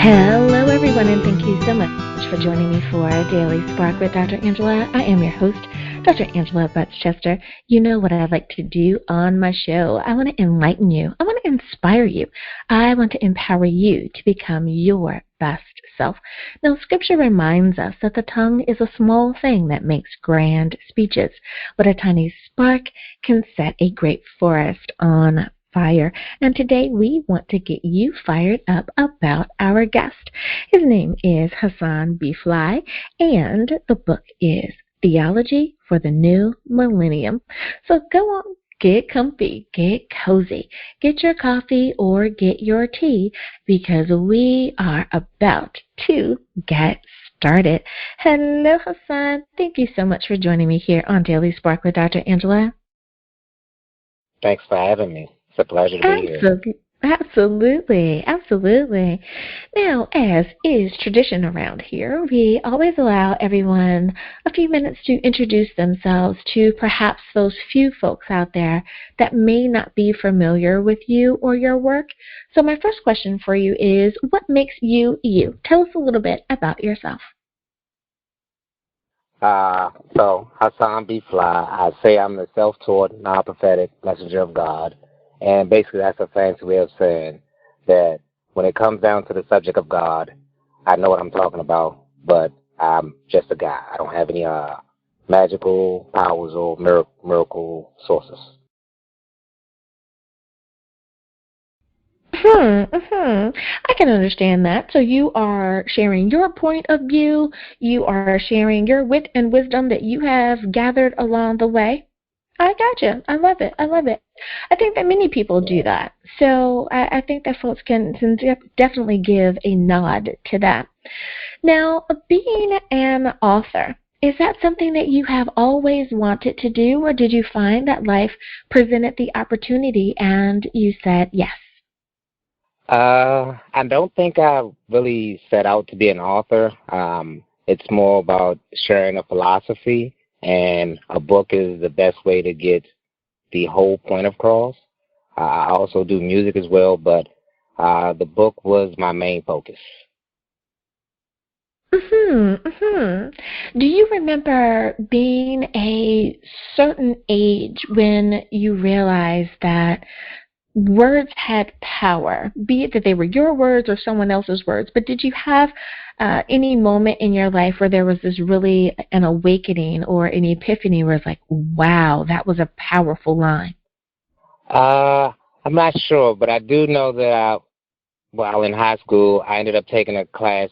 Hello, everyone, and thank you so much for joining me for Daily Spark with Dr. Angela. I am your host, Dr. Angela Butts-Chester. You know what I like to do on my show. I want to enlighten you. I want to inspire you. I want to empower you to become your best self. Now, Scripture reminds us that the tongue is a small thing that makes grand speeches, but a tiny spark can set a great forest on fire. And today we want to get you fired up about our guest. His name is Hassan Bfly, and the book is Theology for the New Millennium. So go on, get comfy, get cozy, get your coffee or get your tea, because we are about to get started. Hello, Hassan. Thank you so much for joining me here on Daily Spark with Dr. Angela. Thanks for having me. It's a pleasure to be here. Absolutely. Now, as is tradition around here, we always allow everyone a few minutes to introduce themselves to perhaps those few folks out there that may not be familiar with you or your work. So my first question for you is, what makes you you? Tell us a little bit about yourself. So Hassan Bfly, I say I'm the self-taught, non-prophetic messenger of God. And basically that's a fancy way of saying that when it comes down to the subject of God, I know what I'm talking about, but I'm just a guy. I don't have any magical powers or miracle sources. I can understand that. So you are sharing your point of view. You are sharing your wit and wisdom that you have gathered along the way. I gotcha. I love it. I think that many people do that. So I think that folks can definitely give a nod to that. Now, being an author, is that something that you have always wanted to do, or did you find that life presented the opportunity and you said yes? I don't think I really set out to be an author. It's more about sharing a philosophy. And a book is the best way to get the whole point across. I also do music as well, but the book was my main focus. Do you remember being a certain age when you realized that words had power, be it that they were your words or someone else's words, but did you have any moment in your life where there was this really an awakening or an epiphany where it's like, wow, that was a powerful line? I'm not sure, but I do know that while in high school, I ended up taking a class,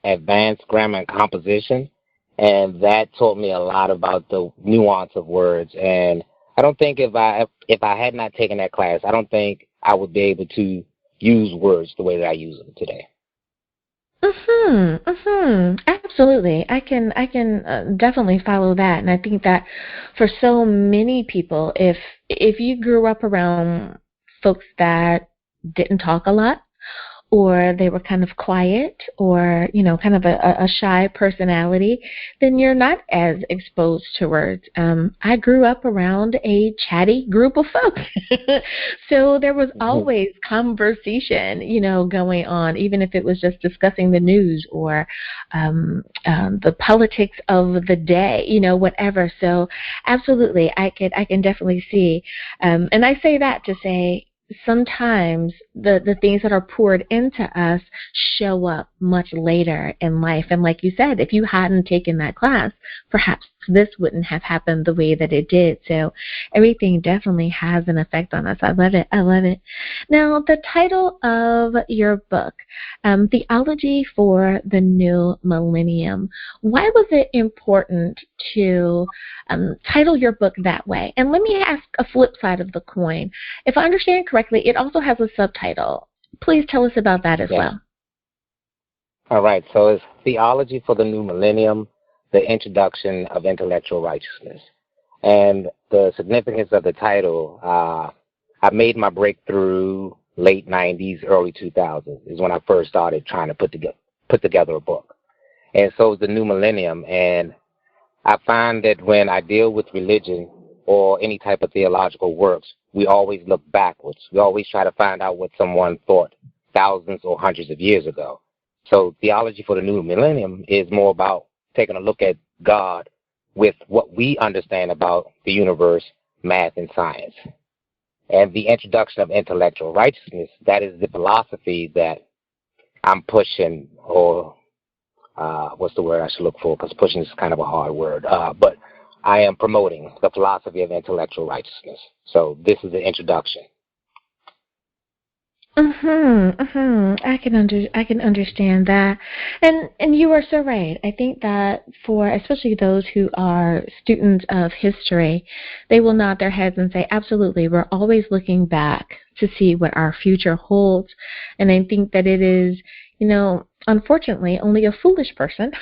advanced grammar and composition, and that taught me a lot about the nuance of words. And I don't think if I had not taken that class, I don't think I would be able to use words the way that I use them today. Absolutely. I can definitely follow that. And I think that for so many people, if you grew up around folks that didn't talk a lot, or they were kind of quiet, or, kind of a shy personality, then you're not as exposed to words. I grew up around a chatty group of folks. So there was always conversation, going on, even if it was just discussing the news or the politics of the day, whatever. So absolutely, I can definitely see. And I say that to say, sometimes the things that are poured into us show up much later in life. And like you said, if you hadn't taken that class, perhaps this wouldn't have happened the way that it did. So everything definitely has an effect on us. I love it. Now, the title of your book, Theology for the New Millennium, why was it important to title your book that way? And let me ask a flip side of the coin. If I understand correctly, it also has a subtitle. Please tell us about that as well. All right. So it's Theology for the New Millennium, the Introduction of Intellectual Righteousness. And the significance of the title, I made my breakthrough late 90s, early 2000s is when I first started trying to put together a book. And so it's the new millennium. And I find that when I deal with religion or any type of theological works, we always look backwards. We always try to find out what someone thought thousands or hundreds of years ago. So Theology for the New Millennium is more about taking a look at God with what we understand about the universe, math, and science. And the introduction of intellectual righteousness, that is the philosophy that I'm pushing, or what's the word I should look for? Because pushing is kind of a hard word. But I am promoting the philosophy of intellectual righteousness. So this is the introduction. I can understand that, and you are so right. I think that for especially those who are students of history, they will nod their heads and say, absolutely, we're always looking back to see what our future holds. And I think that it is, unfortunately, only a foolish person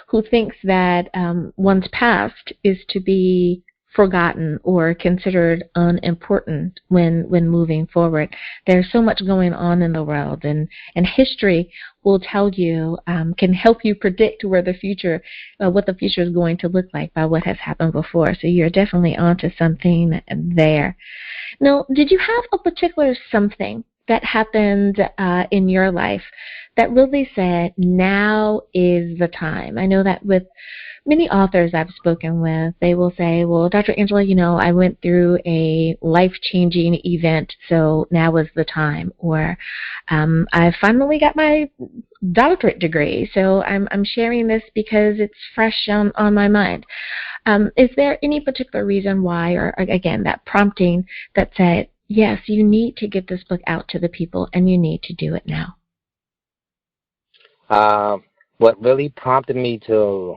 who thinks that one's past is to be forgotten or considered unimportant when moving forward. There's so much going on in the world, and history will tell you, can help you predict where the future, what the future is going to look like by what has happened before. So you're definitely onto something there. Now, did you have a particular something that happened in your life that really said, now is the time? I know that with many authors I've spoken with, they will say, well, Dr. Angela, I went through a life-changing event, so now is the time. Or I finally got my doctorate degree, so I'm sharing this because it's fresh on my mind. Is there any particular reason why, or again, that prompting that said, yes, you need to get this book out to the people and you need to do it now? What really prompted me to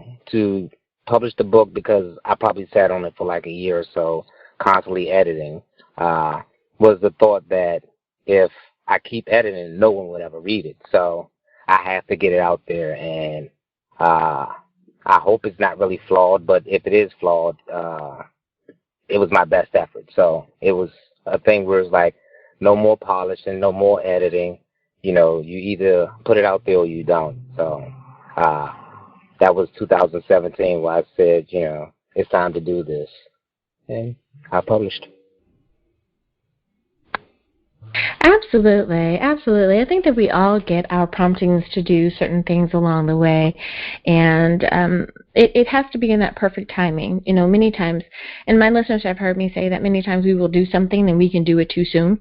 publish the book, because I probably sat on it for like a year or so, constantly editing, was the thought that if I keep editing, no one would ever read it. So I have to get it out there, and I hope it's not really flawed, but if it is flawed, it was my best effort. So it was a thing where it's like, no more polishing, no more editing. You either put it out there or you don't. So that was 2017 where I said, it's time to do this. And I published. Absolutely. I think that we all get our promptings to do certain things along the way, and it has to be in that perfect timing. Many times, and my listeners have heard me say that many times we will do something and we can do it too soon,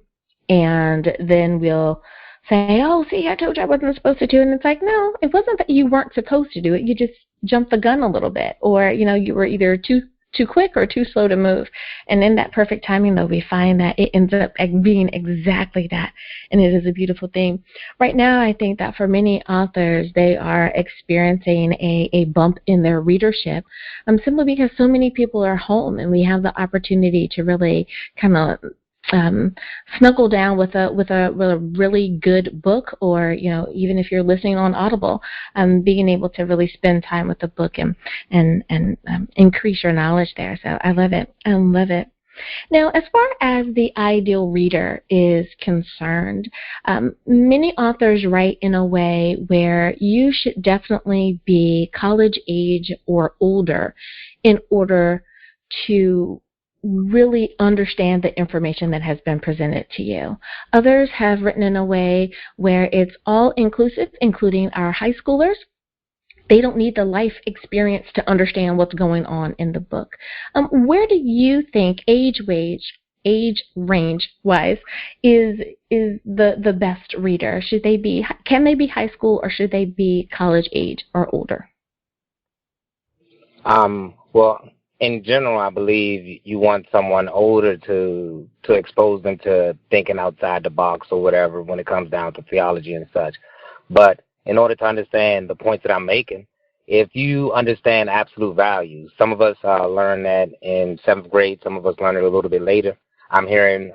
and then we'll say, oh, see, I told you I wasn't supposed to do it. And it's like, no, it wasn't that you weren't supposed to do it. You just jumped the gun a little bit, or, you were either too quick or too slow to move. And in that perfect timing, though, we find that it ends up being exactly that. And it is a beautiful thing. Right now, I think that for many authors, they are experiencing a bump in their readership, simply because so many people are home and we have the opportunity to really kind of snuggle down with a really good book, or even if you're listening on Audible, being able to really spend time with the book and increase your knowledge there. So I love it. Now, as far as the ideal reader is concerned, many authors write in a way where you should definitely be college age or older in order to really understand the information that has been presented to you. Others have written in a way where it's all inclusive, including our high schoolers. They don't need the life experience to understand what's going on in the book. Where do you think age range wise is the best reader? Can they be high school, or should they be college age or older? Well, in general, I believe you want someone older to expose them to thinking outside the box or whatever when it comes down to theology and such. But in order to understand the points that I'm making, if you understand absolute values, some of us learn that in 7th grade, some of us learn it a little bit later. I'm hearing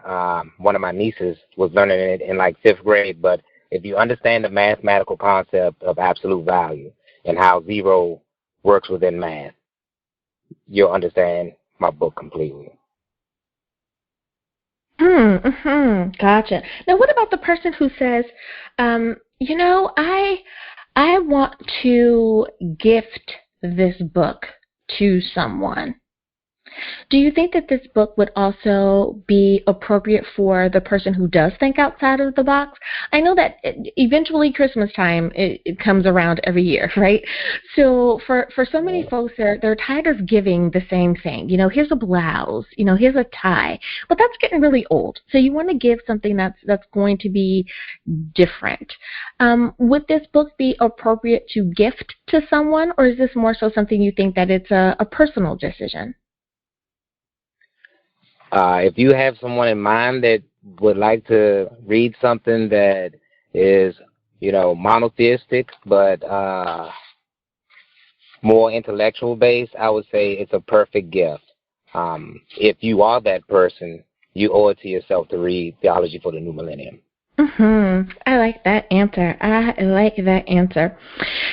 one of my nieces was learning it in like 5th grade. But if you understand the mathematical concept of absolute value and how zero works within math, you'll understand my book completely. Gotcha. Now, what about the person who says, I want to gift this book to someone. Do you think that this book would also be appropriate for the person who does think outside of the box? I know that eventually Christmas time it comes around every year, right? So for so many folks, they're tired of giving the same thing. Here's a blouse, here's a tie, but that's getting really old. So you want to give something that's going to be different. Would this book be appropriate to gift to someone, or is this more so something you think that it's a personal decision? If you have someone in mind that would like to read something that is, monotheistic, but more intellectual based, I would say it's a perfect gift. If you are that person, you owe it to yourself to read Theology for the New Millennium. I like that answer.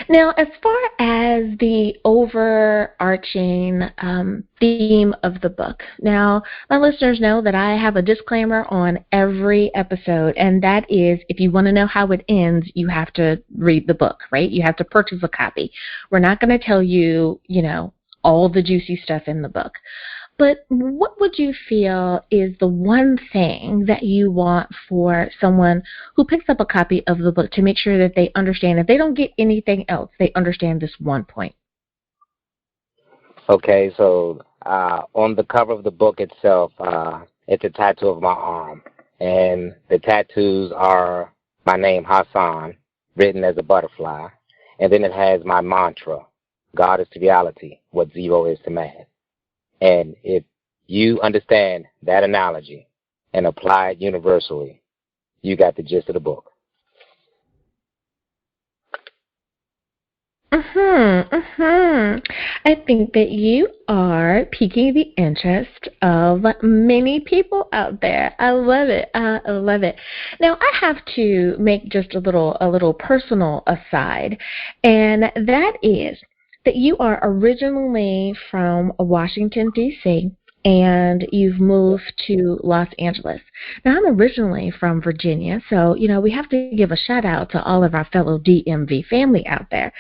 Now, as far as the overarching theme of the book, now, my listeners know that I have a disclaimer on every episode, and that is if you want to know how it ends, you have to read the book, right? You have to purchase a copy. We're not going to tell you, all the juicy stuff in the book. But what would you feel is the one thing that you want for someone who picks up a copy of the book to make sure that they understand, if they don't get anything else, they understand this one point? Okay, so on the cover of the book itself, it's a tattoo of my arm. And the tattoos are my name, Hassan, written as a butterfly. And then it has my mantra, God is to reality what zero is to math. And if you understand that analogy and apply it universally, you got the gist of the book. I think that you are piquing the interest of many people out there. I love it. I love it. Now, I have to make just a little personal aside, and that is that you are originally from Washington, D.C., and you've moved to Los Angeles. Now, I'm originally from Virginia, so, we have to give a shout out to all of our fellow DMV family out there.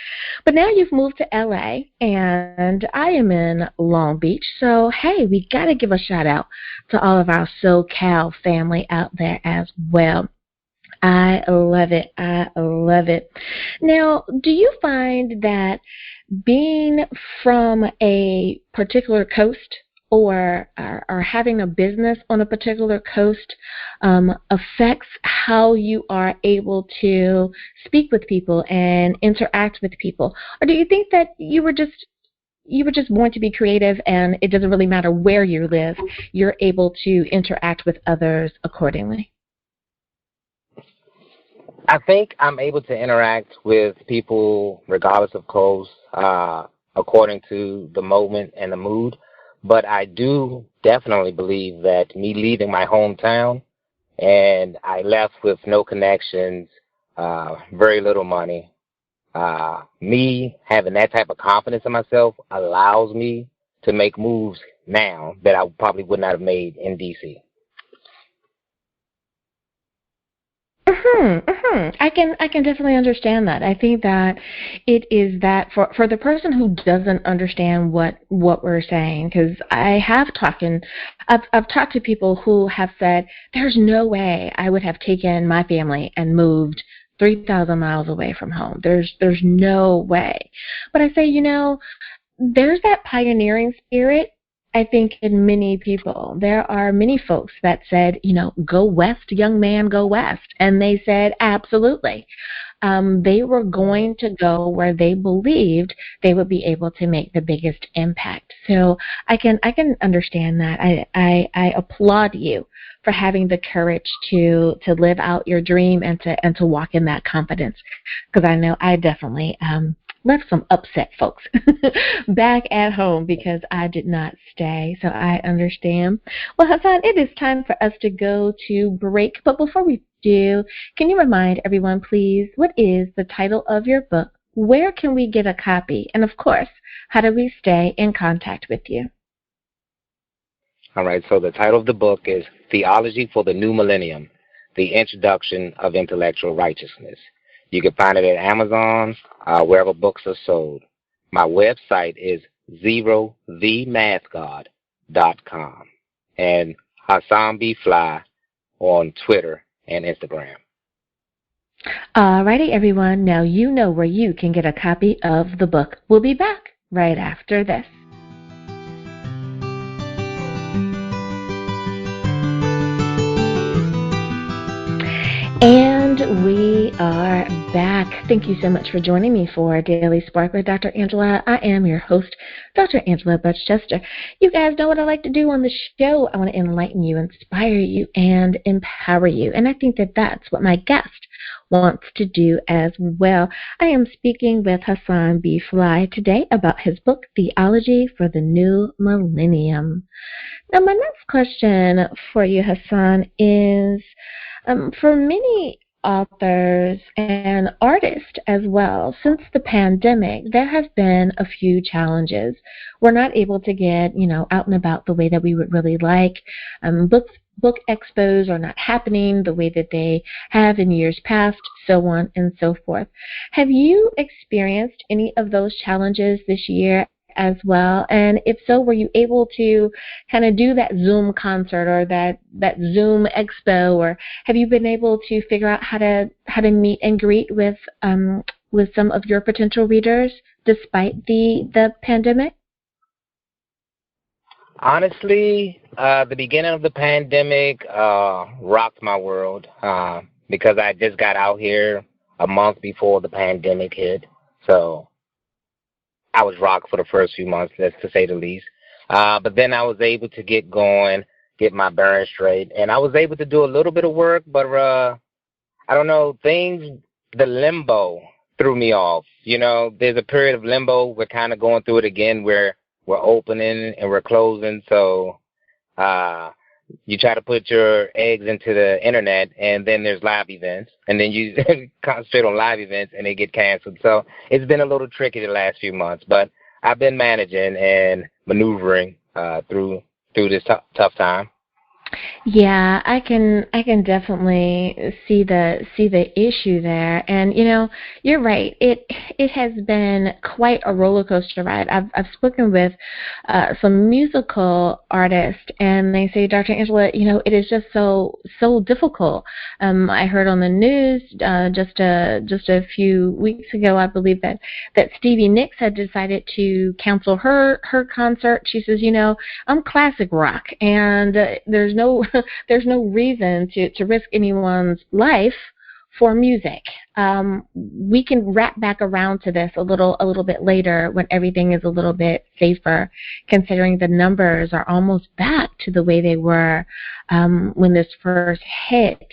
But now you've moved to LA, and I am in Long Beach, so, hey, we got to give a shout out to all of our SoCal family out there as well. I love it. I love it. Now, do you find that being from a particular coast or having a business on a particular coast affects how you are able to speak with people and interact with people? Or do you think that you were just born to be creative and it doesn't really matter where you live, you're able to interact with others accordingly? I think I'm able to interact with people regardless of coast, according to the moment and the mood. But I do definitely believe that me leaving my hometown, and I left with no connections, very little money, me having that type of confidence in myself allows me to make moves now that I probably would not have made in D.C. I can definitely understand that. I think that it is that for the person who doesn't understand what we're saying, because I've talked to people who have said there's no way I would have taken my family and moved 3,000 miles away from home. There's no way. But I say, there's that pioneering spirit. I think in many people, there are many folks that said, go west, young man, go west. And they said, absolutely. They were going to go where they believed they would be able to make the biggest impact. So I can understand that. I applaud you for having the courage to live out your dream and to walk in that confidence. Because I know I definitely left some upset folks back at home because I did not stay. So I understand. Well, Hassan, it is time for us to go to break. But before we do, can you remind everyone, please, what is the title of your book? Where can we get a copy? And, of course, how do we stay in contact with you? All right, so the title of the book is Theology for the New Millennium, The Introduction of Intellectual Righteousness. You can find it at Amazon, wherever books are sold. My website is zerothemathgod.com. and Hassan Bfly on Twitter and Instagram. Alrighty, everyone. Now you know where you can get a copy of the book. We'll be back right after this. And we are back. Thank you so much for joining me for Daily Spark with Dr. Angela. I am your host, Dr. Angela Butchester. You guys know what I like to do on the show. I want to enlighten you, inspire you, and empower you. And I think that that's what my guest wants to do as well. I am speaking with Hassan Bfly today about his book, Theology for the New Millennium. Now, my next question for you, Hassan, is for many authors and artists as well, since the pandemic, there have been a few challenges. We're not able to get, out and about the way that we would really like. Book expos are not happening the way that they have in years past, so on and so forth. Have you experienced any of those challenges this year as well? And if so, were you able to kind of do that Zoom concert or that Zoom expo, or have you been able to figure out how to meet and greet with some of your potential readers despite the pandemic? Honestly, the beginning of the pandemic rocked my world because I just got out here a month before the pandemic hit. So I was rocked for the first few months, to say the least. But then I was able to get going, get my bearings straight, and I was able to do a little bit of work, but I don't know, the limbo threw me off. There's a period of limbo. We're kind of going through it again where we're opening and we're closing. So you try to put your eggs into the internet, and then there's live events, and then you concentrate on live events, and they get canceled. So it's been a little tricky the last few months, but I've been managing and maneuvering through this tough time. Yeah, I can definitely see the issue there, and you're right. It has been quite a roller coaster ride. I've spoken with some musical artists, and they say, Dr. Angela, it is just so difficult. I heard on the news just a few weeks ago, I believe that Stevie Nicks had decided to cancel her concert. She says, I'm classic rock, and there's no reason to risk anyone's life for music. We can wrap back around to this a little bit later when everything is a little bit safer, considering the numbers are almost back to the way they were when this first hit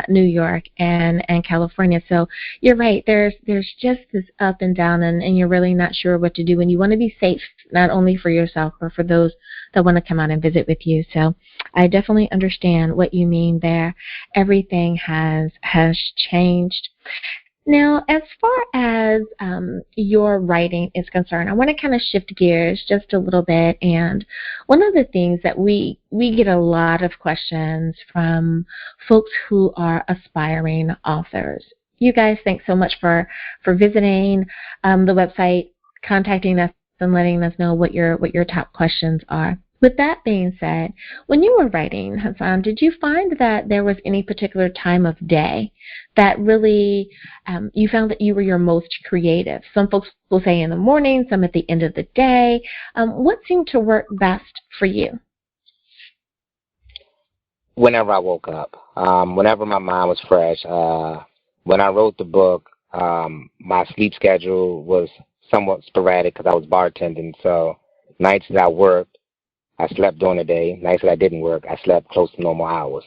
New York and California. So you're right, there's just this up and down, and you're really not sure what to do, and you want to be safe, not only for yourself but for those that want to come out and visit with you. So I definitely understand what you mean there. Everything has changed. Now, as far as your writing is concerned, I want to kind of shift gears just a little bit. And one of the things that we get a lot of questions from folks who are aspiring authors. You guys, thanks so much for visiting the website, contacting us, and letting us know what your top questions are. With that being said, when you were writing, Hassan, did you find that there was any particular time of day that really you found that you were your most creative? Some folks will say in the morning, some at the end of the day. What seemed to work best for you? Whenever I woke up, whenever my mind was fresh. When I wrote the book, my sleep schedule was somewhat sporadic because I was bartending. So nights that I worked, I slept during the day. Nights that I didn't work, I slept close to normal hours.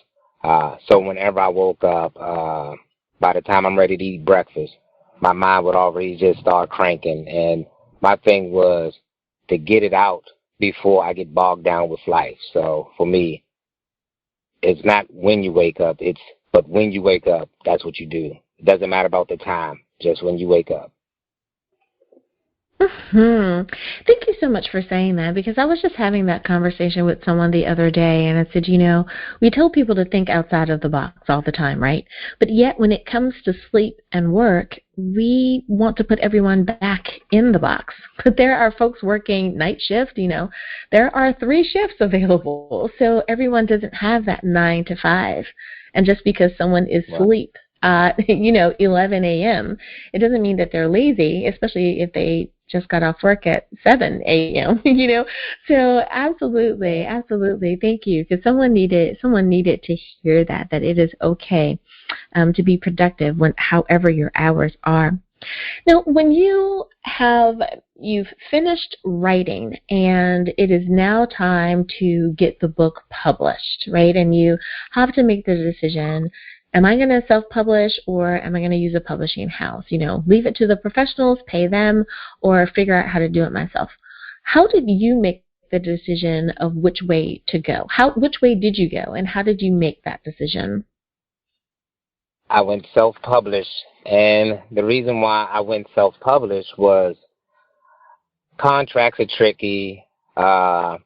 So whenever I woke up, by the time I'm ready to eat breakfast, my mind would already just start cranking. And my thing was to get it out before I get bogged down with life. So for me, it's not when you wake up, but when you wake up, that's what you do. It doesn't matter about the time, just when you wake up. Thank you so much for saying that, because I was just having that conversation with someone the other day, and I said, we tell people to think outside of the box all the time, right? But yet when it comes to sleep and work, we want to put everyone back in the box. But there are folks working night shift, there are 3 shifts available. So everyone doesn't have that 9 to 5. And just because someone is asleep at, 11 a.m., it doesn't mean that they're lazy, especially if they just got off work at 7 a.m., So absolutely. Thank you. Because someone needed to hear that it is okay to be productive however your hours are. Now, when you've finished writing and it is now time to get the book published, right? And you have to make the decision, am I going to self-publish or am I going to use a publishing house? Leave it to the professionals, pay them, or figure out how to do it myself. How did you make the decision of which way to go? Which way did you go, and how did you make that decision? I went self-published, and the reason why I went self-published was contracts are tricky. I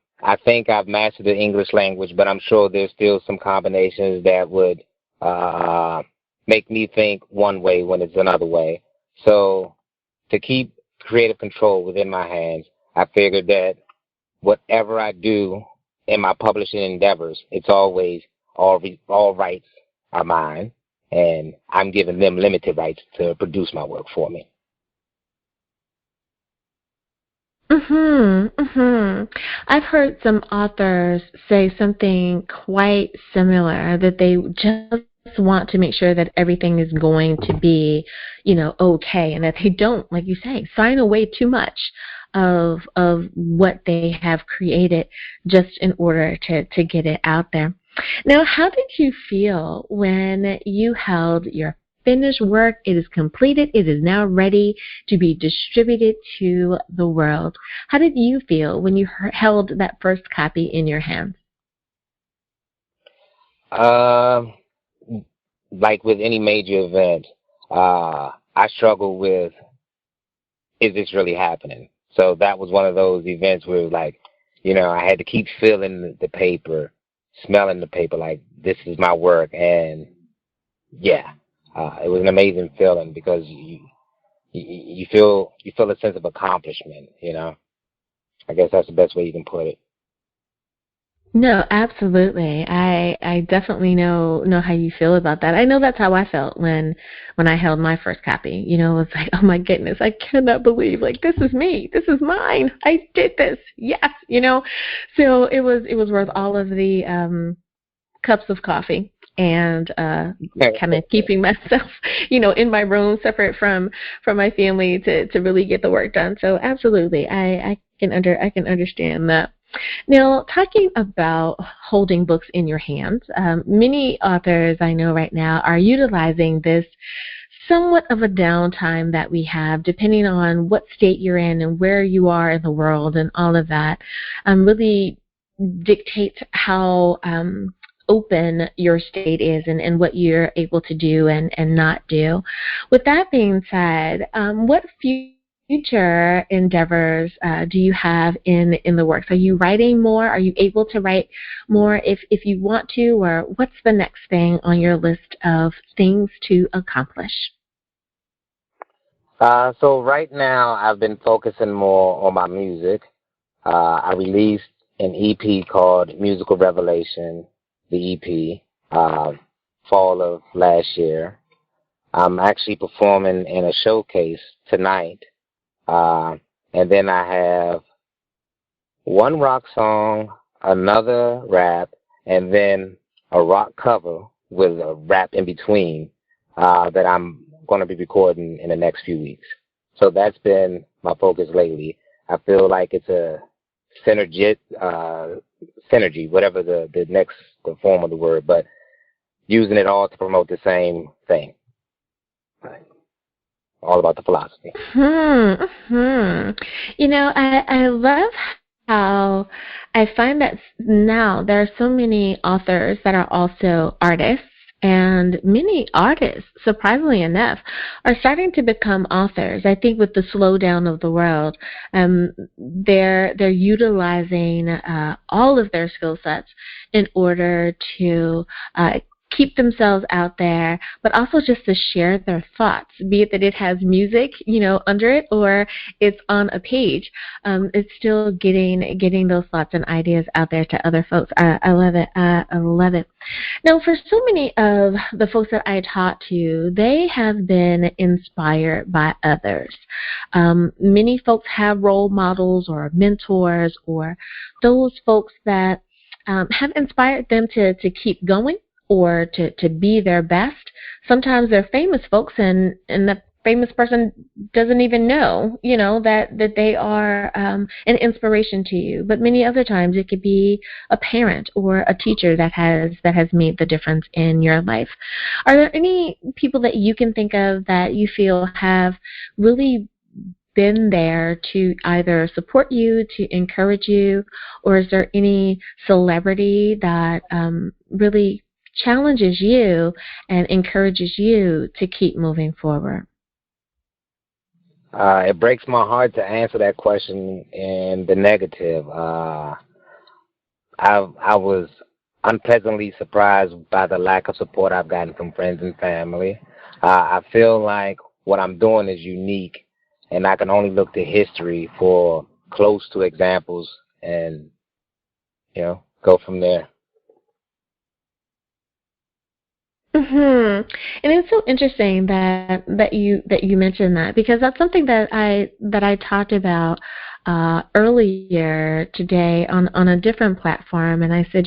think I've mastered the English language, but I'm sure there's still some combinations that would make me think one way when it's another way. So to keep creative control within my hands, I figured that whatever I do in my publishing endeavors, it's always all rights are mine, and I'm giving them limited rights to produce my work for me. I've heard some authors say something quite similar, that they just want to make sure that everything is going to be, okay, and that they don't, like you say, sign away too much of what they have created just in order to get it out there. Now, how did you feel when you held your finished work? It is completed. It is now ready to be distributed to the world. How did you feel when you held that first copy in your hands? Like with any major event, I struggle with, is this really happening? So that was one of those events where it was like, I had to keep feeling the paper, smelling the paper, like this is my work. And yeah, it was an amazing feeling because you feel a sense of accomplishment, I guess that's the best way you can put it. No, absolutely. I definitely know how you feel about that. I know that's how I felt when I held my first copy. It was like, oh my goodness, I cannot believe, like, this is me. This is mine. I did this. Yes, So it was worth all of the cups of coffee and kind of keeping myself, in my room separate from my family to really get the work done. So absolutely, I can understand that. Now, talking about holding books in your hands, many authors I know right now are utilizing this somewhat of a downtime that we have, depending on what state you're in and where you are in the world, and all of that really dictates how open your state is and what you're able to do and not do. With that being said, what future endeavors do you have in the works? Are you writing more? Are you able to write more if you want to? Or what's the next thing on your list of things to accomplish? So right now I've been focusing more on my music. I released an EP called Musical Revelation, the EP, fall of last year. I'm actually performing in a showcase tonight. And then I have one rock song, another rap, and then a rock cover with a rap in between that I'm going to be recording in the next few weeks. So that's been my focus lately. I feel like it's a synergy, whatever the form of the word, but using it all to promote the same thing. Right. All about the philosophy. I love how I find that now there are so many authors that are also artists, and many artists, surprisingly enough, are starting to become authors. I think with the slowdown of the world, they're utilizing all of their skill sets in order to keep themselves out there, but also just to share their thoughts, be it that it has music, under it, or it's on a page. It's still getting those thoughts and ideas out there to other folks. I love it. I love it. Now, for so many of the folks that I talk to, they have been inspired by others. Many folks have role models or mentors or those folks that have inspired them to keep going or to be their best. Sometimes they're famous folks, and the famous person doesn't even know, that they are an inspiration to you. But many other times it could be a parent or a teacher that has made the difference in your life. Are there any people that you can think of that you feel have really been there to either support you, to encourage you, or is there any celebrity that really challenges you and encourages you to keep moving forward? It breaks my heart to answer that question in the negative. I was unpleasantly surprised by the lack of support I've gotten from friends and family. I feel like what I'm doing is unique, and I can only look to history for close to examples and, go from there. And it's so interesting that you mentioned that, because that's something that I talked about earlier today on a different platform, and I said,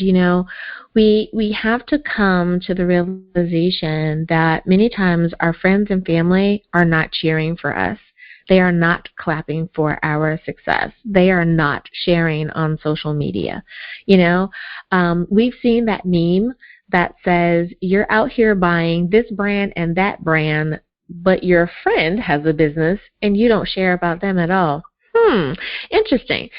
we have to come to the realization that many times our friends and family are not cheering for us. They are not clapping for our success. They are not sharing on social media. We've seen that meme that says you're out here buying this brand and that brand, but your friend has a business and you don't share about them at all. Interesting.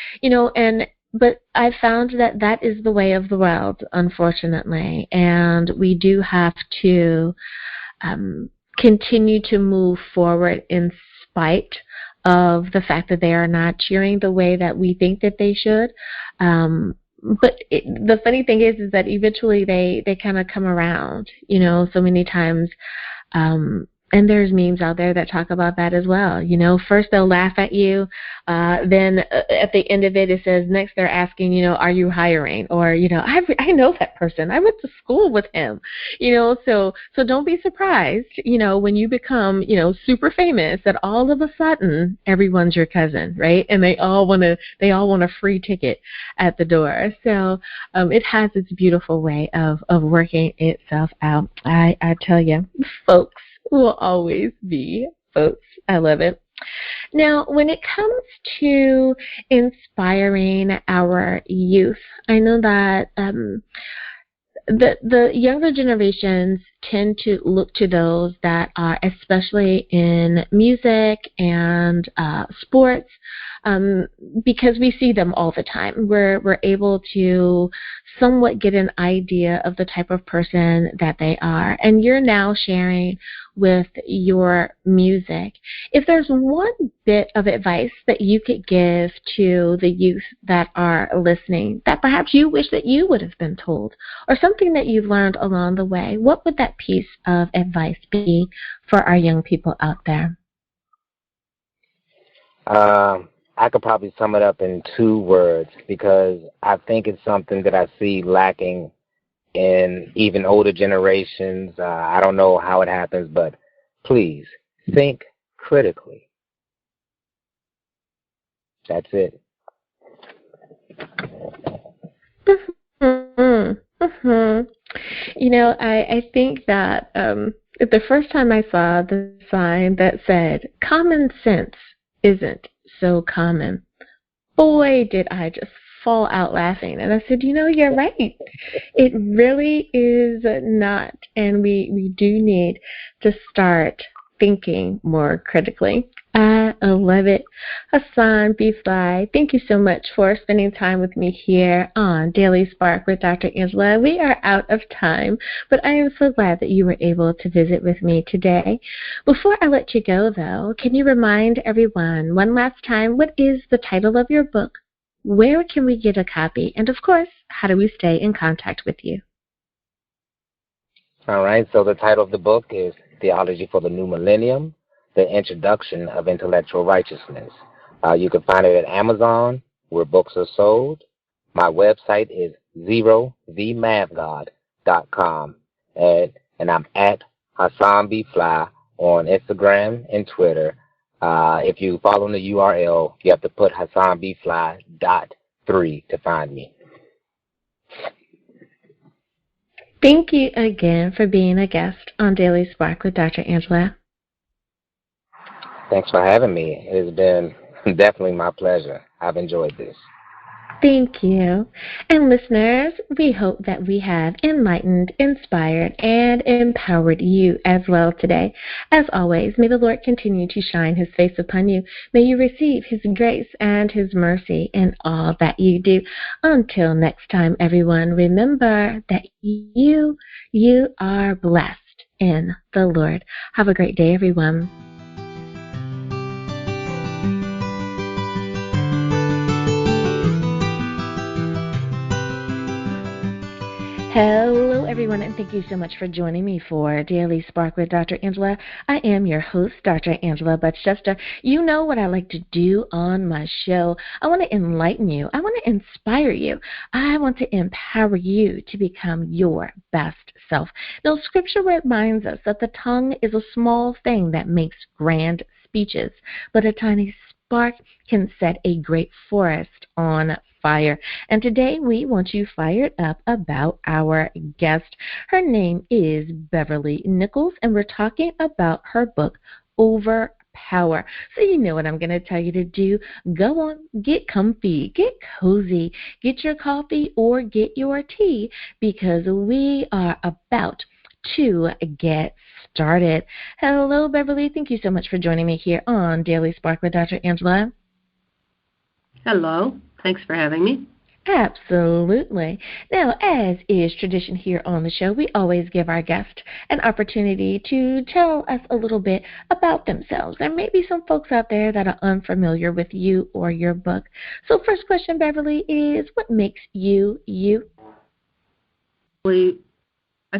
But I found that is the way of the world, unfortunately, and we do have to continue to move forward in spite of the fact that they are not cheering the way that we think that they should. But the funny thing is that eventually they kind of come around, so many times. And there's memes out there that talk about that as well. First they'll laugh at you. Then at the end of it says, next they're asking, are you hiring? Or, I know that person. I went to school with him. So don't be surprised, when you become, super famous, that all of a sudden everyone's your cousin, right? And they all want a free ticket at the door. So it has its beautiful way of working itself out. I tell you, folks will always be folks. I love it. Now, when it comes to inspiring our youth, I know that the younger generations tend to look to those that are, especially in music and sports, because we see them all the time. We're able to somewhat get an idea of the type of person that they are. And you're now sharing with your music. If there's one bit of advice that you could give to the youth that are listening, that perhaps you wish that you would have been told, or something that you've learned along the way, what would that piece of advice be for our young people out there? I could probably sum it up in 2 words, because I think it's something that I see lacking in even older generations. I don't know how it happens, but please think critically. That's it. I think that the first time I saw the sign that said, "Common sense isn't so common," boy, did I just fall out laughing. And I said, you're right. It really is not. And we do need to start thinking more critically. I love it. Hassan Bfly, thank you so much for spending time with me here on Daily Spark with Dr. Angela. We are out of time, but I am so glad that you were able to visit with me today. Before I let you go, though, can you remind everyone one last time, what is the title of your book? Where can we get a copy? And, of course, how do we stay in contact with you? All right, so the title of the book is Theology for the New Millennium, The Introduction of Intellectual Righteousness. You can find it at Amazon, where books are sold. My website is zerothemathgod.com, and I'm at Hassan Bfly on Instagram and Twitter. If you follow the URL, you have to put HassanBfly.3 to find me. Thank you again for being a guest on Daily Spark with Dr. Angela. Thanks for having me. It has been definitely my pleasure. I've enjoyed this. Thank you. And listeners, we hope that we have enlightened, inspired, and empowered you as well today. As always, may the Lord continue to shine His face upon you. May you receive His grace and His mercy in all that you do. Until next time, everyone, remember that you are blessed in the Lord. Have a great day, everyone. Hello, everyone, and thank you so much for joining me for Daily Spark with Dr. Angela. I am your host, Dr. Angela Butchester. You know what I like to do on my show. I want to enlighten you. I want to inspire you. I want to empower you to become your best self. Now, Scripture reminds us that the tongue is a small thing that makes grand speeches, but a tiny spark can set a great forest on fire. And today we want you fired up about our guest. Her name is Beverly Nickles, and we're talking about her book, Overpower. So you know what I'm going to tell you to do. Go on, get comfy, get cozy, get your coffee or get your tea, because we are about to get started. Hello, Beverly. Thank you so much for joining me here on Daily Spark with Dr. Angela. Hello. Thanks for having me. Absolutely. Now, as is tradition here on the show, we always give our guests an opportunity to tell us a little bit about themselves. There may be some folks out there that are unfamiliar with you or your book. So first question, Beverly, is what makes you you? I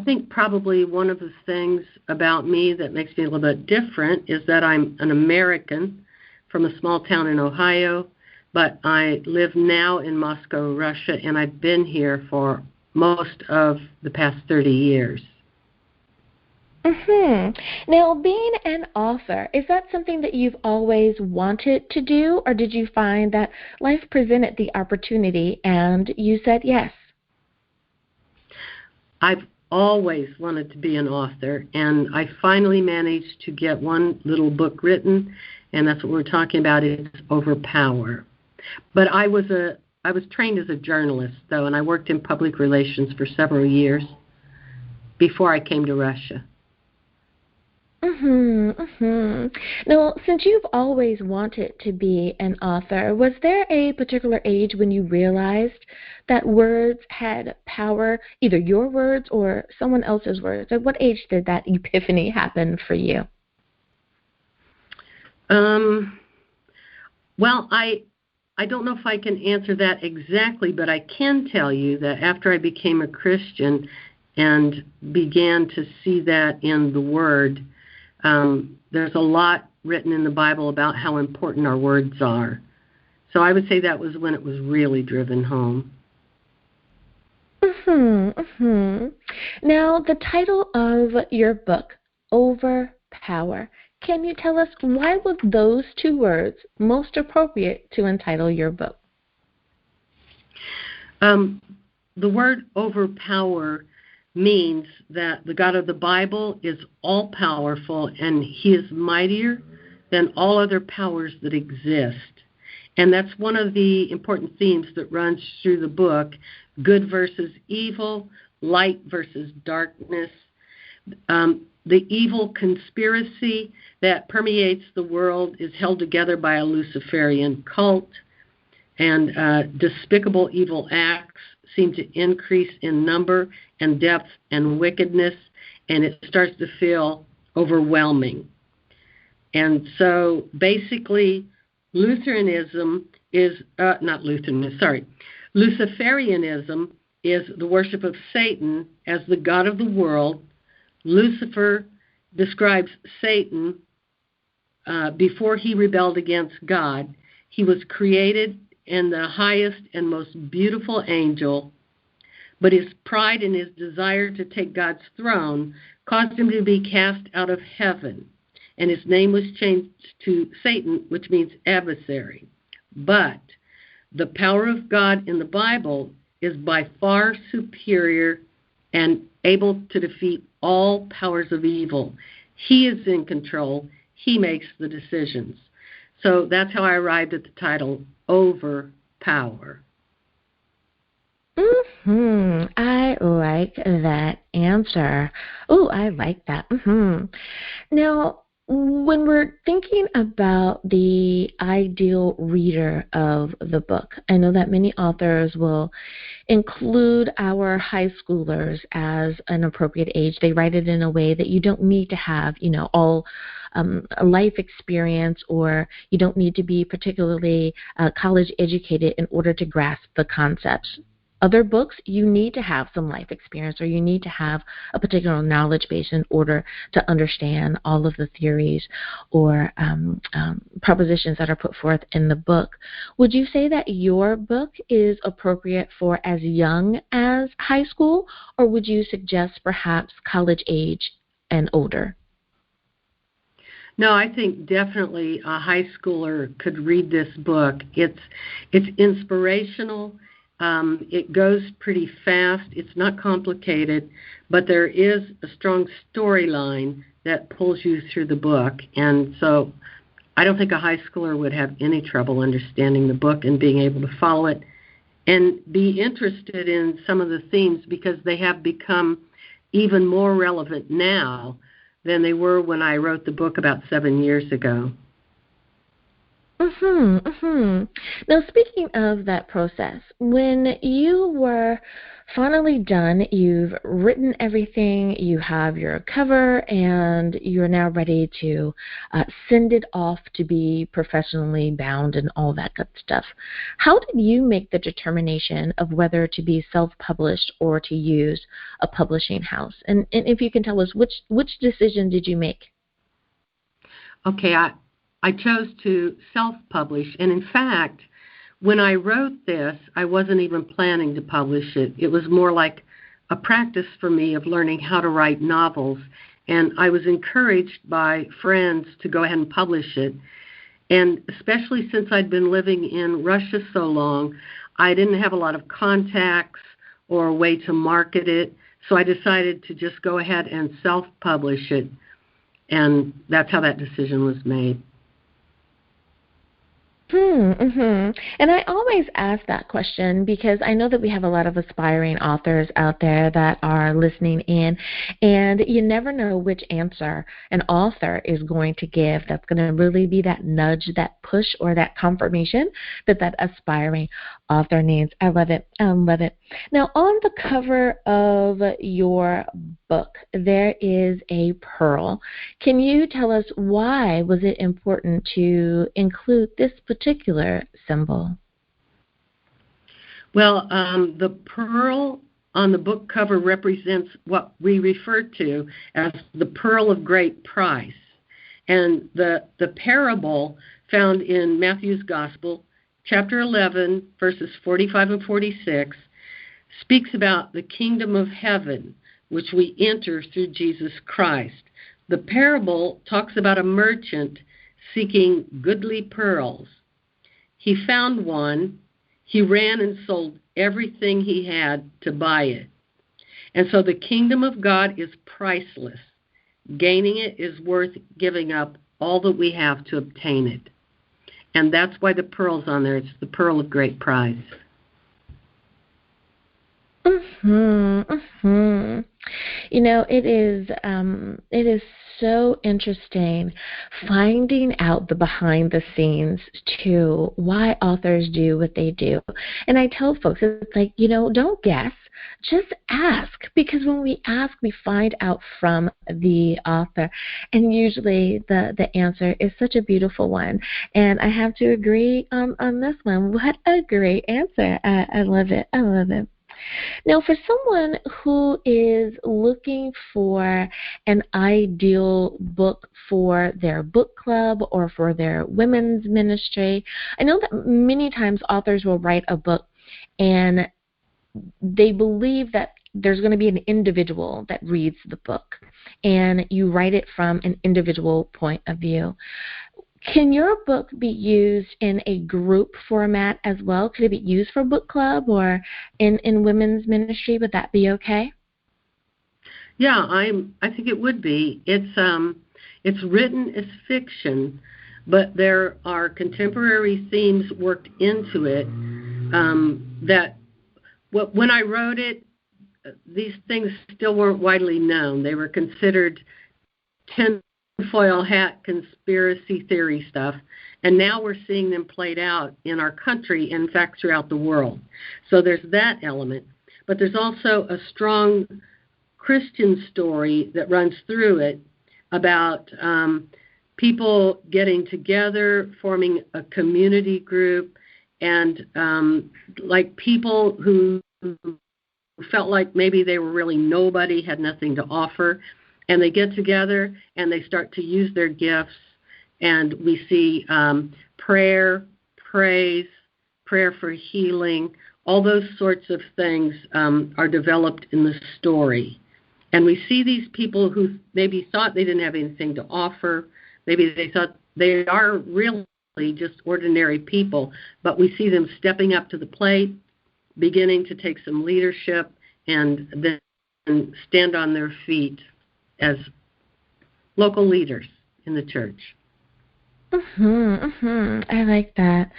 think probably one of the things about me that makes me a little bit different is that I'm an American from a small town in Ohio, but I live now in Moscow, Russia, and I've been here for most of the past 30 years. Now, being an author, is that something that you've always wanted to do, or did you find that life presented the opportunity and you said yes? I've always wanted to be an author, and I finally managed to get one little book written, and that's what we're talking about. It's Overpower. But I was trained as a journalist, though, and I worked in public relations for several years before I came to Russia. Now, since you've always wanted to be an author, was there a particular age when you realized that words had power, either your words or someone else's words? At what age did that epiphany happen for you? Well, I don't know if I can answer that exactly, but I can tell you that after I became a Christian and began to see that in the Word, there's a lot written in the Bible about how important our words are. So I would say that was when it was really driven home. Now, the title of your book, Overpower, can you tell us why were those two words most appropriate to entitle your book? The word overpower means that the God of the Bible is all-powerful, and He is mightier than all other powers that exist. And that's one of the important themes that runs through the book, good versus evil, light versus darkness. The evil conspiracy that permeates the world is held together by a Luciferian cult, and despicable evil acts seem to increase in number and depth and wickedness, and it starts to feel overwhelming. And so basically, Luciferianism is the worship of Satan as the god of the world, Lucifer describes Satan before he rebelled against God. He was created in the highest and most beautiful angel, but his pride and his desire to take God's throne caused him to be cast out of heaven, and his name was changed to Satan, which means adversary. But the power of God in the Bible is by far superior and able to defeat all powers of evil. He is in control. He makes the decisions. So that's how I arrived at the title, Overpower. I like that answer. Oh, I like that. Now, when we're thinking about the ideal reader of the book, I know that many authors will include our high schoolers as an appropriate age. They write it in a way that you don't need to have, all life experience, or you don't need to be particularly college educated in order to grasp the concepts. Other books, you need to have some life experience, or you need to have a particular knowledge base in order to understand all of the theories or propositions that are put forth in the book. Would you say that your book is appropriate for as young as high school, or would you suggest perhaps college age and older? No, I think definitely a high schooler could read this book. It's inspirational. It goes pretty fast. It's not complicated, but there is a strong storyline that pulls you through the book. And so I don't think a high schooler would have any trouble understanding the book and being able to follow it and be interested in some of the themes, because they have become even more relevant now than they were when I wrote the book about 7 years ago. Now, speaking of that process, when you were finally done, you've written everything, you have your cover, and you're now ready to send it off to be professionally bound and all that good stuff. How did you make the determination of whether to be self-published or to use a publishing house? And if you can tell us, which decision did you make? Okay, I chose to self-publish, and in fact, when I wrote this, I wasn't even planning to publish it. It was more like a practice for me of learning how to write novels, and I was encouraged by friends to go ahead and publish it. And especially since I'd been living in Russia so long, I didn't have a lot of contacts or a way to market it, so I decided to just go ahead and self-publish it, and that's how that decision was made. And I always ask that question because I know that we have a lot of aspiring authors out there that are listening in, and you never know which answer an author is going to give that's going to really be that nudge, that push, or that confirmation that aspiring author needs. I love it. I love it. Now, on the cover of your book, there is a pearl. Can you tell us why was it important to include this particular symbol? Well, the pearl on the book cover represents what we refer to as the pearl of great price. And the parable found in Matthew's Gospel, chapter 11, verses 45 and 46, speaks about the kingdom of heaven, which we enter through Jesus Christ. The parable talks about a merchant seeking goodly pearls. He found one. He ran and sold everything he had to buy it. And so the kingdom of God is priceless. Gaining it is worth giving up all that we have to obtain it. And that's why the pearl's on there. It's the pearl of great price. You know, it is so interesting finding out the behind the scenes to why authors do what they do. And I tell folks, it's like, don't guess, just ask, because when we ask, we find out from the author, and usually the answer is such a beautiful one. And I have to agree on this one. What a great answer. I love it. I love it. Now, for someone who is looking for an ideal book for their book club or for their women's ministry, I know that many times authors will write a book and they believe that there's going to be an individual that reads the book, and you write it from an individual point of view. Can your book be used in a group format as well? Could it be used for book club or in women's ministry? Would that be okay? Yeah, I think it would be. It's written as fiction, but there are contemporary themes worked into it that when I wrote it, these things still weren't widely known. They were considered tinfoil hat conspiracy theory stuff, and now we're seeing them played out in our country, in fact, throughout the world. So there's that element. But there's also a strong Christian story that runs through it about people getting together, forming a community group, and like people who felt like maybe they were really nobody, had nothing to offer, and they get together and they start to use their gifts, and we see prayer, praise, prayer for healing, all those sorts of things are developed in the story. And we see these people who maybe thought they didn't have anything to offer, maybe they thought they are really just ordinary people, but we see them stepping up to the plate, beginning to take some leadership, and then stand on their feet as local leaders in the church. I like that.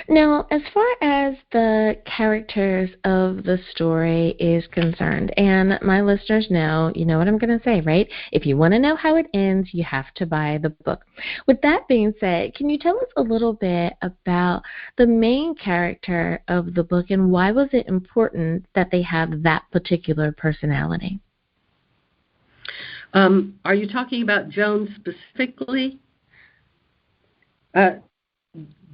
Now, as far as the characters of the story is concerned, and my listeners know, you know what I'm going to say, right? If you want to know how it ends, you have to buy the book. With that being said, can you tell us a little bit about the main character of the book, and why was it important that they have that particular personality? Are you talking about Joan specifically?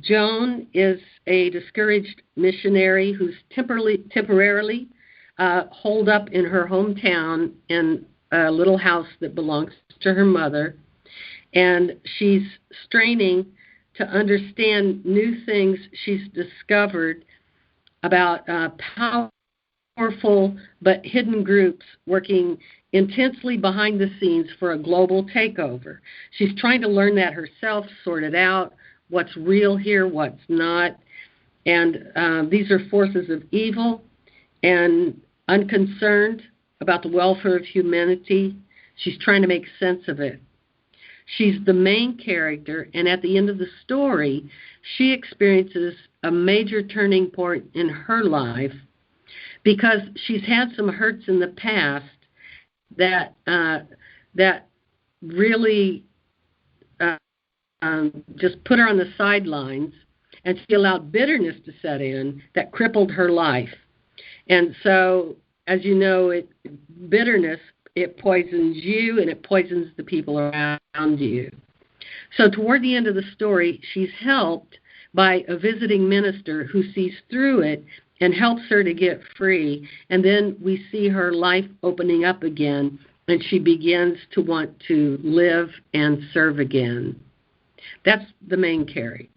Joan is a discouraged missionary who's temporarily holed up in her hometown in a little house that belongs to her mother, and she's straining to understand new things she's discovered about powerful but hidden groups working intensely behind the scenes for a global takeover. She's trying to learn that herself, sort it out, what's real here, what's not. And these are forces of evil and unconcerned about the welfare of humanity. She's trying to make sense of it. She's the main character, and at the end of the story, she experiences a major turning point in her life because she's had some hurts in the past that really just put her on the sidelines, and she allowed bitterness to set in that crippled her life. And so, as you know, bitterness, it poisons you and it poisons the people around you. So toward the end of the story, she's helped by a visiting minister who sees through it and helps her to get free. And then we see her life opening up again, and she begins to want to live and serve again. That's the main character.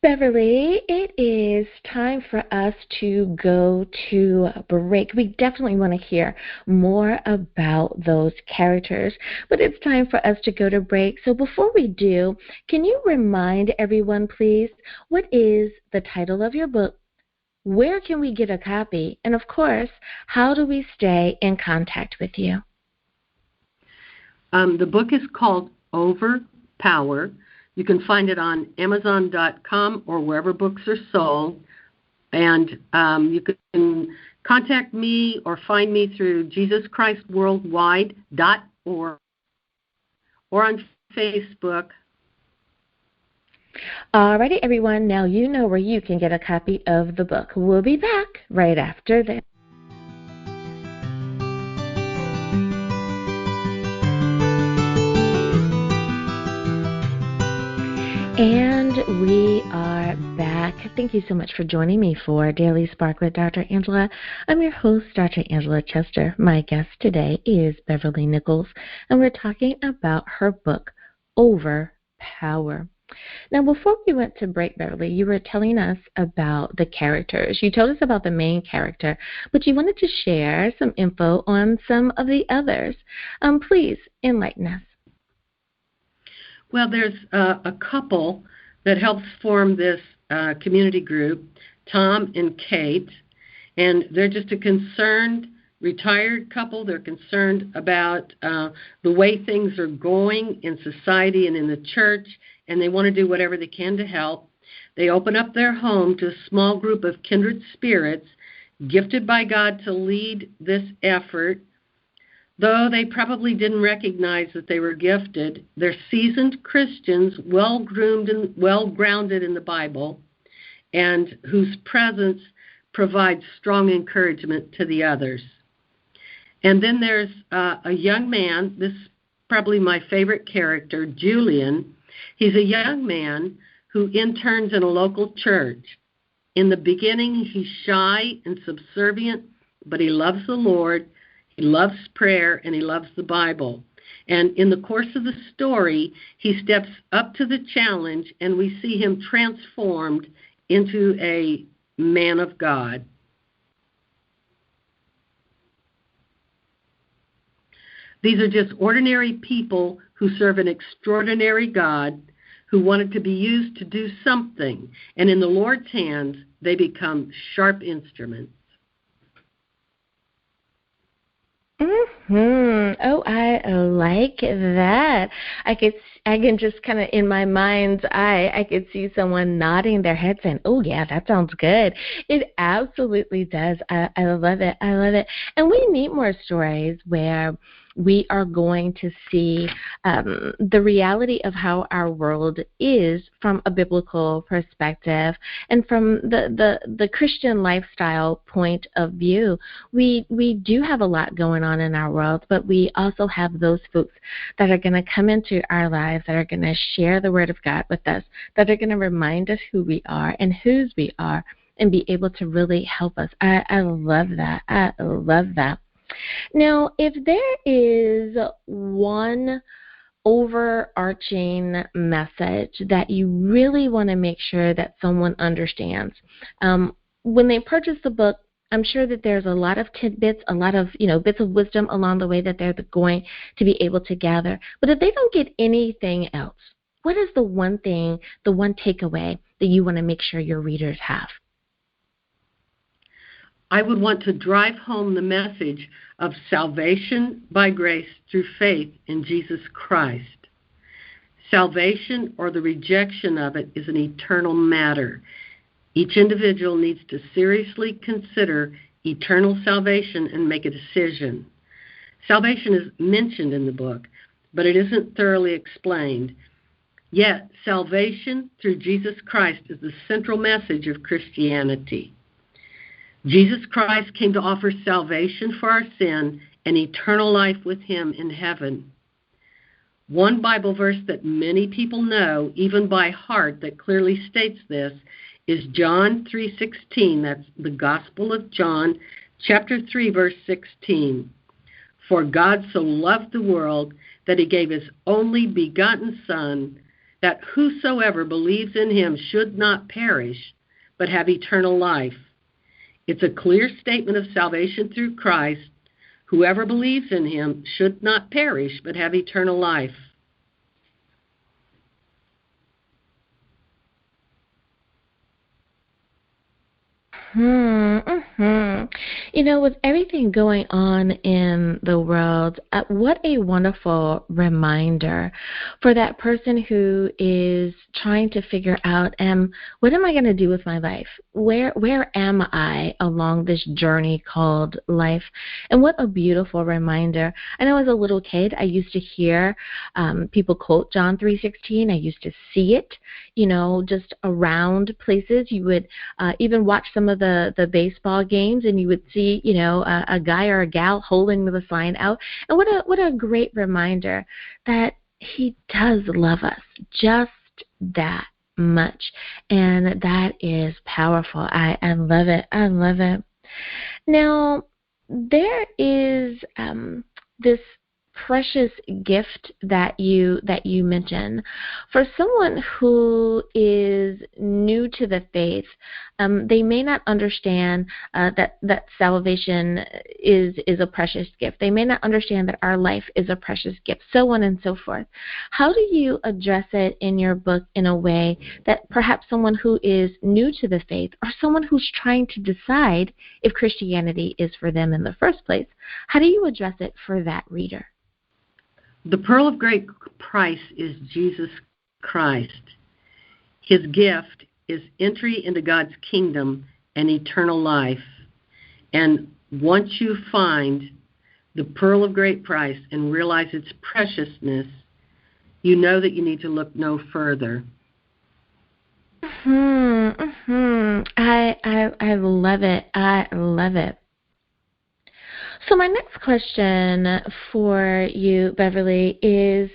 Beverly, it is time for us to go to a break. We definitely want to hear more about those characters, but it's time for us to go to break. So before we do, can you remind everyone, please, what is the title of your book? Where can we get a copy? And of course, how do we stay in contact with you? The book is called Overpower. You can find it on Amazon.com or wherever books are sold. And you can contact me or find me through JesusChristWorldwide.org or on Facebook. Alrighty, everyone. Now you know where you can get a copy of the book. We'll be back right after this. And we are back Thank you so much for joining me for Daily Spark with Dr. Angela. I'm your host, Dr. Angela Chester. My guest today is Beverly Nickles, and we're talking about her book, Overpower. Now, before we went to break, Beverly, you were telling us about the characters. You told us about the main character, but you wanted to share some info on some of the others. Please enlighten us. Well, there's a couple that helps form this community group, Tom and Kate, and they're just a concerned retired couple. They're concerned about the way things are going in society and in the church, and they want to do whatever they can to help. They open up their home to a small group of kindred spirits gifted by God to lead this effort. Though they probably didn't recognize that they were gifted, they're seasoned Christians, well-groomed and well-grounded in the Bible, and whose presence provides strong encouragement to the others. And then there's a young man, this is probably my favorite character, Julian. He's a young man who interns in a local church. In the beginning, he's shy and subservient, but he loves the Lord. He loves prayer, and he loves the Bible. And in the course of the story, he steps up to the challenge, and we see him transformed into a man of God. These are just ordinary people who serve an extraordinary God who wanted to be used to do something. And in the Lord's hands, they become sharp instruments. Oh, I like that. I can just kind of in my mind's eye, I could see someone nodding their head saying, "Oh yeah, that sounds good." It absolutely does. I love it. I love it. And we need more stories where we are going to see the reality of how our world is from a biblical perspective and from the Christian lifestyle point of view. We do have a lot going on in our world, but we also have those folks that are going to come into our lives, that are going to share the Word of God with us, that are going to remind us who we are and whose we are, and be able to really help us. I love that. I love that. Now, if there is one overarching message that you really want to make sure that someone understands, when they purchase the book, I'm sure that there's a lot of tidbits, a lot of bits of wisdom along the way that they're going to be able to gather. But if they don't get anything else, what is the one thing, the one takeaway that you want to make sure your readers have? I would want to drive home the message of salvation by grace through faith in Jesus Christ. Salvation or the rejection of it is an eternal matter. Each individual needs to seriously consider eternal salvation and make a decision. Salvation is mentioned in the book, but it isn't thoroughly explained. Yet, salvation through Jesus Christ is the central message of Christianity. Jesus Christ came to offer salvation for our sin and eternal life with Him in heaven. One Bible verse that many people know, even by heart, that clearly states this is John 3:16. That's the Gospel of John, chapter 3, verse 16. For God so loved the world that He gave His only begotten Son, that whosoever believes in Him should not perish, but have eternal life. It's a clear statement of salvation through Christ. Whoever believes in Him should not perish, but have eternal life. With everything going on in the world, what a wonderful reminder for that person who is trying to figure out, what am I going to do with my life? Where am I along this journey called life? And what a beautiful reminder. I know as a little kid, I used to hear people quote John 3:16. I used to see it, just around places. You would even watch some of the baseball games, and you would see, a guy or a gal holding the sign out. And what a great reminder that He does love us, just that. much. And that is powerful. I love it. I love it. Now, there is this precious gift that you mentioned for someone who is new to the faith. They may not understand that salvation is a precious gift. They may not understand that our life is a precious gift, so on and so forth. How do you address it in your book in a way that perhaps someone who is new to the faith, or someone who's trying to decide if Christianity is for them in the first place, how do you address it for that reader? The pearl of great price is Jesus Christ. His gift is entry into God's kingdom and eternal life. And once you find the pearl of great price and realize its preciousness, you know that you need to look no further. I love it. I love it. So my next question for you, Beverly, is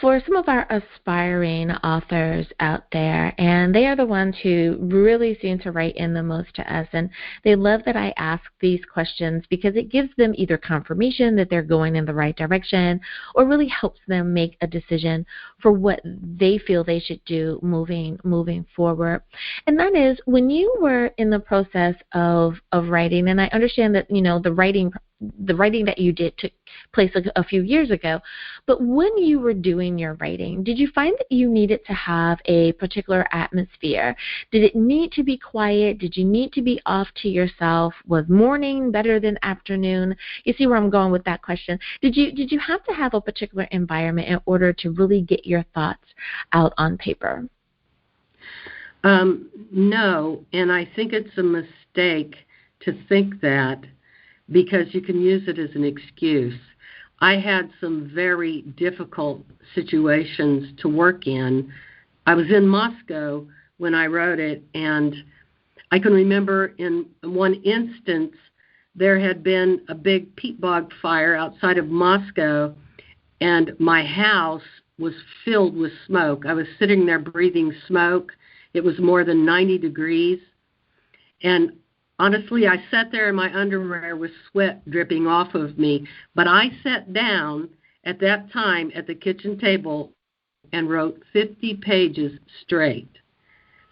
for some of our aspiring authors out there, and they are the ones who really seem to write in the most to us, and they love that I ask these questions because it gives them either confirmation that they're going in the right direction or really helps them make a decision for what they feel they should do moving forward. And that is, when you were in the process of writing, and I understand that, the writing that you did took place a few years ago, but when you were doing your writing, did you find that you needed to have a particular atmosphere? Did it need to be quiet? Did you need to be off to yourself? Was morning better than afternoon? You see where I'm going with that question. Did you have to have a particular environment in order to really get your thoughts out on paper? No, and I think it's a mistake to think that, because you can use it as an excuse. I had some very difficult situations to work in. I was in Moscow when I wrote it, and I can remember in one instance there had been a big peat bog fire outside of Moscow, and my house was filled with smoke. I was sitting there breathing smoke. It was more than 90 degrees, and honestly, I sat there in my underwear with sweat dripping off of me, but I sat down at that time at the kitchen table and wrote 50 pages straight.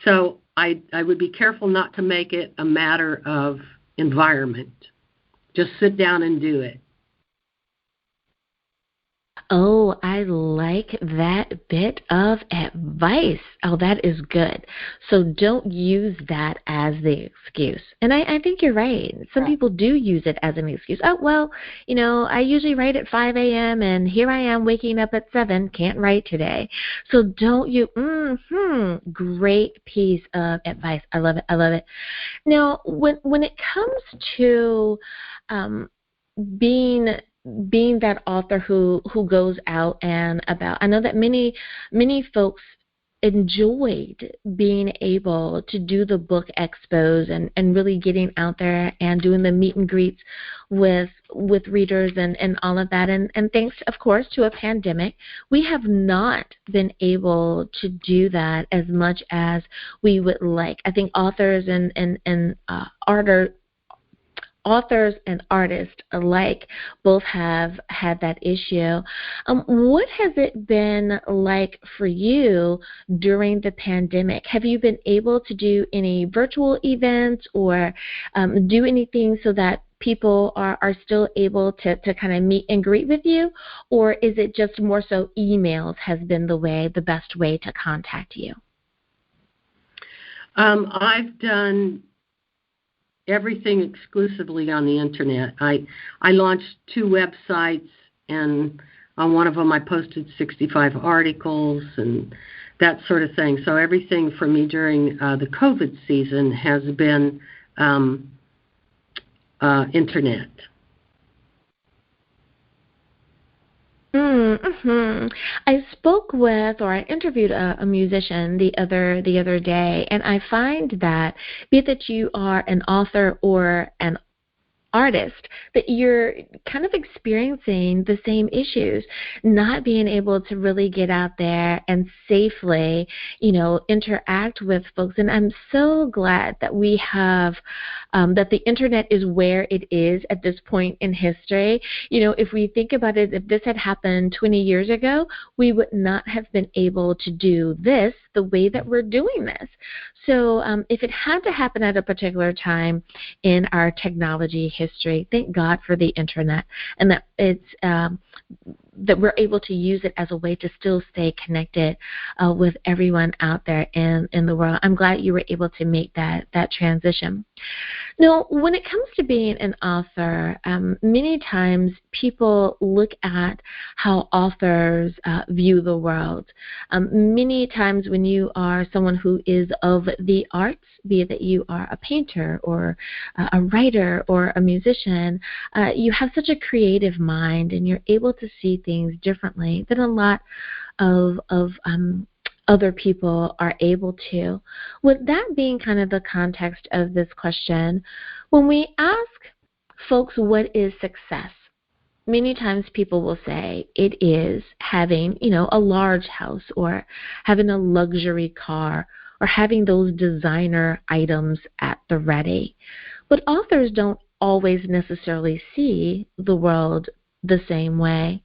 So I would be careful not to make it a matter of environment. Just sit down and do it. Oh, I like that bit of advice. Oh, that is good. So don't use that as the excuse. And I think you're right. Some people do use it as an excuse. Oh, well, I usually write at 5 a.m. and here I am waking up at 7, can't write today. So don't you, great piece of advice. I love it. I love it. Now, when it comes to being that author who goes out and about, I know that many folks enjoyed being able to do the book expos and really getting out there and doing the meet and greets with readers and all of that. And thanks, of course, to a pandemic, we have not been able to do that as much as we would like. I think authors authors and artists alike both have had that issue. What has it been like for you during the pandemic? Have you been able to do any virtual events or do anything so that people are still able to kind of meet and greet with you? Or is it just more so emails has been the best way to contact you? I've done everything exclusively on the internet. I launched 2 websites, and on one of them I posted 65 articles and that sort of thing. So everything for me during the COVID season has been internet. Mm-hmm. I spoke with, or I interviewed a musician the other day, and I find that be it that you are an author or an artist, that you're kind of experiencing the same issues, not being able to really get out there and safely, interact with folks. And I'm so glad that we have, that the internet is where it is at this point in history. If we think about it, if this had happened 20 years ago, we would not have been able to do this the way that we're doing this. So if it had to happen at a particular time in our technology history, thank God for the internet, and that it's that we're able to use it as a way to still stay connected with everyone out there in the world. I'm glad you were able to make that transition. Now, when it comes to being an author, many times people look at how authors view the world. Many times when you are someone who is of the arts, be it that you are a painter or a writer or a musician, you have such a creative mind and you're able to see things differently than a lot of other people are able to. With that being kind of the context of this question, when we ask folks what is success, many times people will say it is having, a large house or having a luxury car or having those designer items at the ready. But authors don't always necessarily see the world the same way.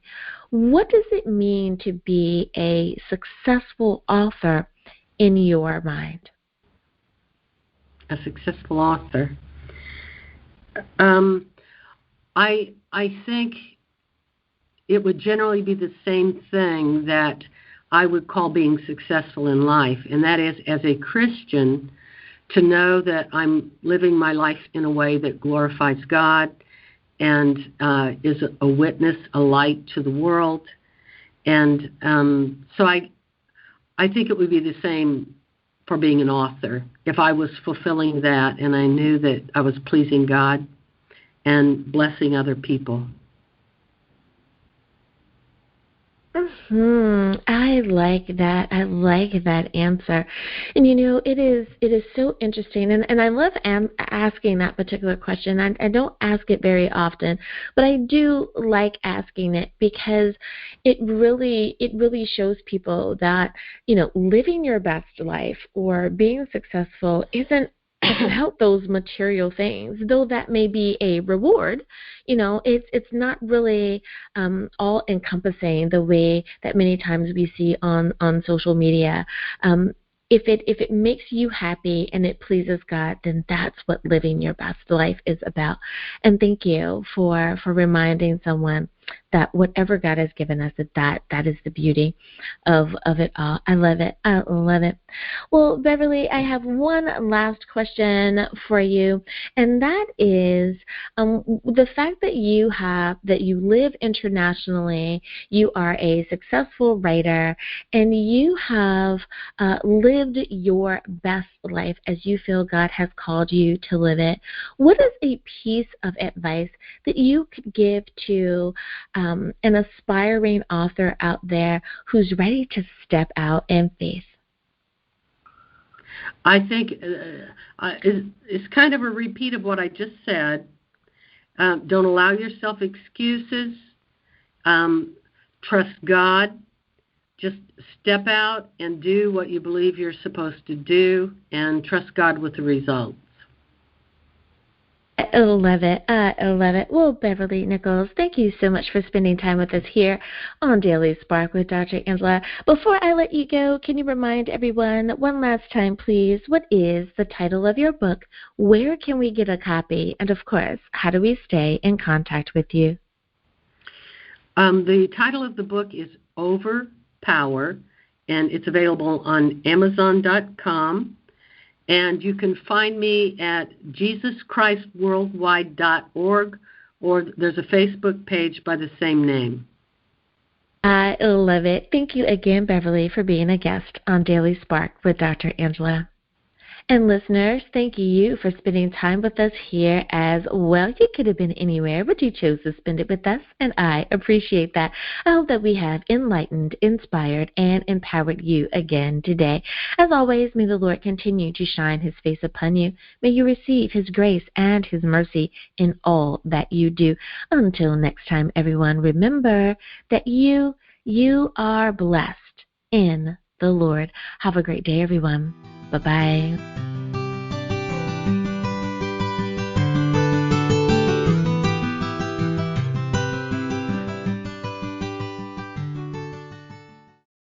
What does it mean to be a successful author in your mind? A successful author. I think it would generally be the same thing that I would call being successful in life, and that is, as a Christian, to know that I'm living my life in a way that glorifies God and is a witness, a light to the world. And so I think it would be the same for being an author. If I was fulfilling that and I knew that I was pleasing God and blessing other people. I like that. I like that answer. And it is so interesting. And I love asking that particular question. I don't ask it very often, but I do like asking it because it really shows people that, living your best life or being successful isn't about those material things, though that may be a reward. It's not really all encompassing the way that many times we see on social media. If it makes you happy and it pleases God, then that's what living your best life is about. And thank you for reminding someone that whatever God has given us, that is the beauty of it all. I love it. I love it. Well, Beverly, I have one last question for you, and that is the fact that you live internationally, you are a successful writer, and you have lived your best life as you feel God has called you to live it. What is a piece of advice that you could give to an aspiring author out there who's ready to step out in faith? I think it's kind of a repeat of what I just said. Don't allow yourself excuses. Trust God. Just step out and do what you believe you're supposed to do, and trust God with the results. I love it. I love it. Well, Beverly Nickles, thank you so much for spending time with us here on Daily Spark with Dr. Angela. Before I let you go, can you remind everyone one last time, please, what is the title of your book? Where can we get a copy? And, of course, how do we stay in contact with you? The title of the book is Overpower, and it's available on Amazon.com. And you can find me at JesusChristWorldwide.org, or there's a Facebook page by the same name. I love it. Thank you again, Beverly, for being a guest on Daily Spark with Dr. Angela. And listeners, thank you for spending time with us here as well. You could have been anywhere, but you chose to spend it with us, and I appreciate that. I hope that we have enlightened, inspired, and empowered you again today. As always, may the Lord continue to shine his face upon you. May you receive his grace and his mercy in all that you do. Until next time, everyone, remember that you are blessed in the Lord. Have a great day, everyone. Bye-bye.